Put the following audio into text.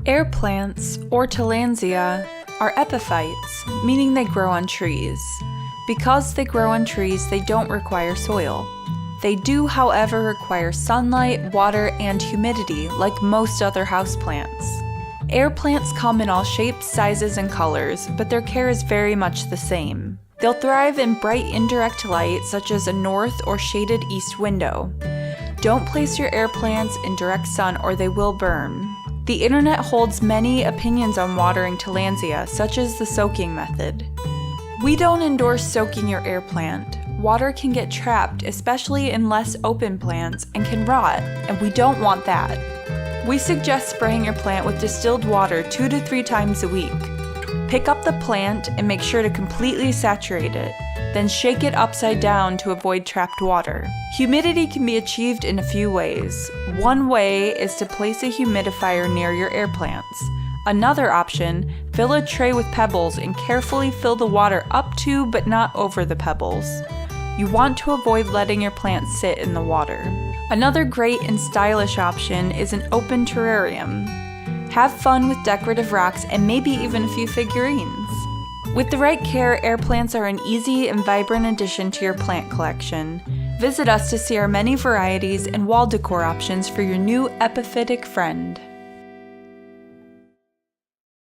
Air plants, or Tillandsia, are epiphytes, meaning they grow on trees. Because they grow on trees, they don't require soil. They do, however, require sunlight, water, and humidity, like most other houseplants. Air plants come in all shapes, sizes, and colors, but their care is very much the same. They'll thrive in bright indirect light, such as a north or shaded east window. Don't place your air plants in direct sun or they will burn. The internet holds many opinions on watering Tillandsia, such as the soaking method. We don't endorse soaking your air plant. Water can get trapped, especially in less open plants, and can rot, and we don't want that. We suggest spraying your plant with distilled water 2 to 3 times a week. Pick up the plant and make sure to completely saturate it, then shake it upside down to avoid trapped water. Humidity can be achieved in a few ways. One way is to place a humidifier near your air plants. Another option, fill a tray with pebbles and carefully fill the water up to but not over the pebbles. You want to avoid letting your plants sit in the water. Another great and stylish option is an open terrarium. Have fun with decorative rocks and maybe even a few figurines. With the right care, air plants are an easy and vibrant addition to your plant collection. Visit us to see our many varieties and wall decor options for your new epiphytic friend.